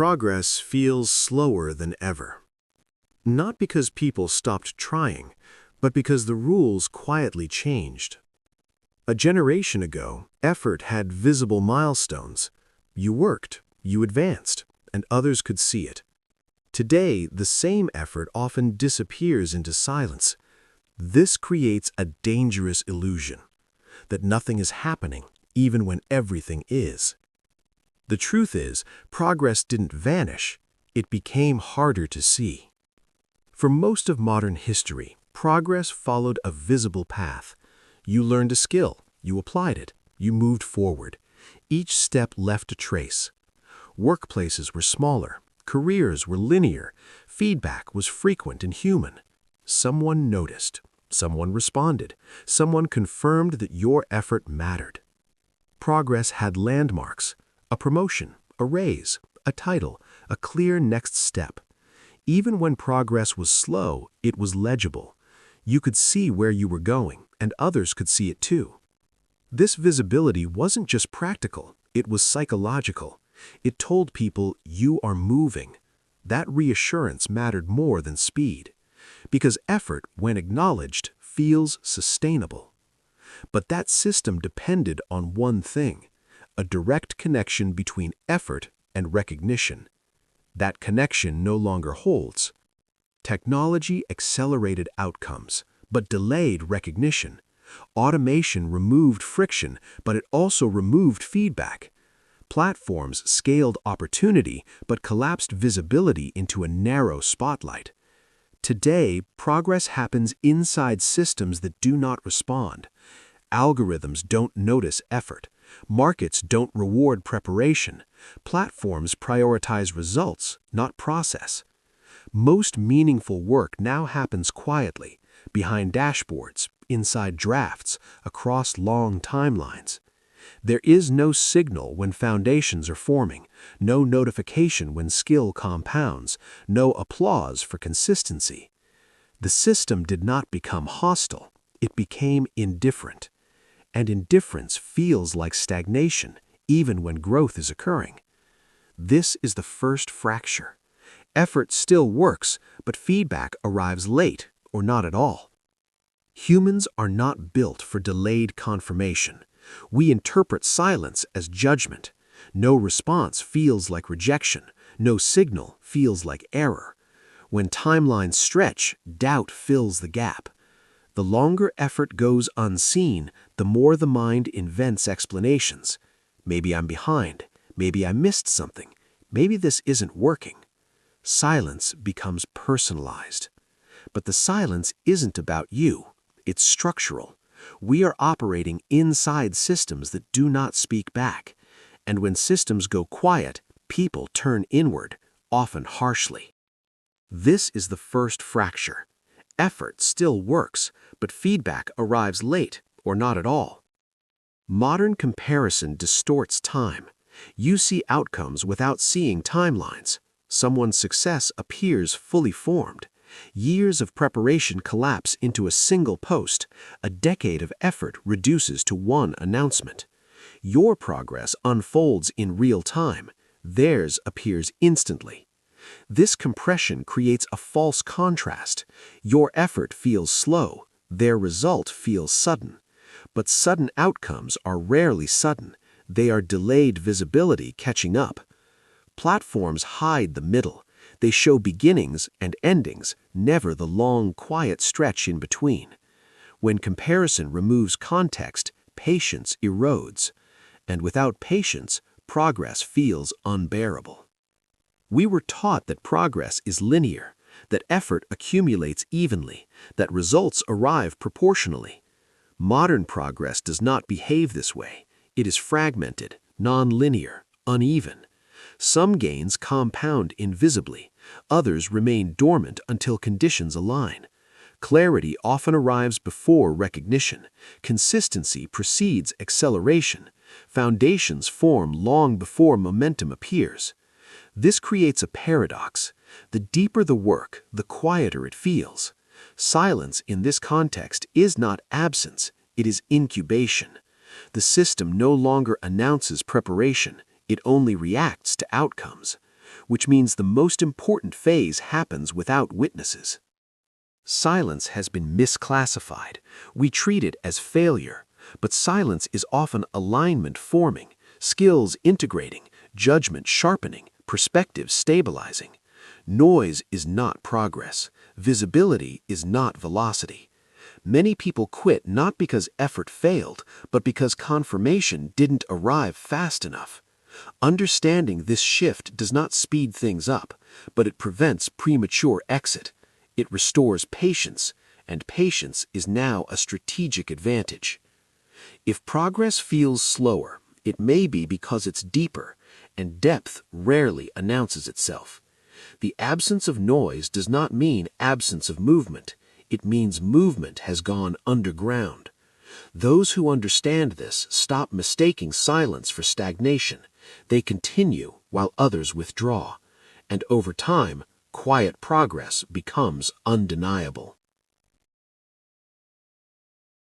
progress feels slower than ever. Not because people stopped trying, but because the rules quietly changed. A generation ago, effort had visible milestones. You worked, you advanced, and others could see it. Today, the same effort often disappears into silence. This creates a dangerous illusion that nothing is happening, even when everything is. The truth is, progress didn't vanish, it became harder to see. For most of modern history, progress followed a visible path. You learned a skill, you applied it, you moved forward. Each step left a trace. Workplaces were smaller, careers were linear, feedback was frequent and human. Someone noticed, someone responded, someone confirmed that your effort mattered. Progress had landmarks, a promotion, a raise, a title, a clear next step. Even when progress was slow, it was legible. You could see where you were going, and others could see it too. This visibility wasn't just practical, it was psychological. It told people, you are moving. That reassurance mattered more than speed, because effort, when acknowledged, feels sustainable. But that system depended on one thing: a direct connection between effort and recognition. That connection no longer holds. Technology accelerated outcomes, but delayed recognition. Automation removed friction, but it also removed feedback. Platforms scaled opportunity, but collapsed visibility into a narrow spotlight. Today, progress happens inside systems that do not respond. Algorithms don't notice effort. Markets don't reward preparation. Platforms prioritize results, not process. Most meaningful work now happens quietly, behind dashboards, inside drafts, across long timelines. There is no signal when foundations are forming, no notification when skill compounds, no applause for consistency. The system did not become hostile, it became indifferent. And indifference feels like stagnation, even when growth is occurring. This is the first fracture. Effort still works, but feedback arrives late, or not at all. Humans are not built for delayed confirmation. We interpret silence as judgment. No response feels like rejection. No signal feels like error. When timelines stretch, doubt fills the gap. The longer effort goes unseen, the more the mind invents explanations. Maybe I'm behind. Maybe I missed something. Maybe this isn't working. Silence becomes personalized. But the silence isn't about you. It's structural. We are operating inside systems that do not speak back. And when systems go quiet, people turn inward, often harshly. This is the first fracture. Effort still works, but feedback arrives late or not at all. Modern comparison distorts time. You see outcomes without seeing timelines. Someone's success appears fully formed. Years of preparation collapse into a single post. A decade of effort reduces to one announcement. Your progress unfolds in real time. Theirs appears instantly. This compression creates a false contrast. Your effort feels slow, their result feels sudden. But sudden outcomes are rarely sudden. They are delayed visibility catching up. Platforms hide the middle. They show beginnings and endings, never the long, quiet stretch in between. When comparison removes context, patience erodes. And without patience, progress feels unbearable. We were taught that progress is linear, that effort accumulates evenly, that results arrive proportionally. Modern progress does not behave this way. It is fragmented, non-linear, uneven. Some gains compound invisibly, others remain dormant until conditions align. Clarity often arrives before recognition. Consistency precedes acceleration. Foundations form long before momentum appears. This creates a paradox. The deeper the work, the quieter it feels. Silence in this context is not absence, it is incubation. The system no longer announces preparation, it only reacts to outcomes. which means the most important phase happens without witnesses. Silence has been misclassified. We treat it as failure, but silence is often alignment forming, skills integrating, judgment sharpening, perspective stabilizing. Noise is not progress. Visibility is not velocity. Many people quit not because effort failed, but because confirmation didn't arrive fast enough. Understanding this shift does not speed things up, but it prevents premature exit. It restores patience, and patience is now a strategic advantage. If progress feels slower, it may be because it's deeper, and depth rarely announces itself. The absence of noise does not mean absence of movement. It means movement has gone underground. Those who understand this stop mistaking silence for stagnation. They continue while others withdraw. And over time, quiet progress becomes undeniable.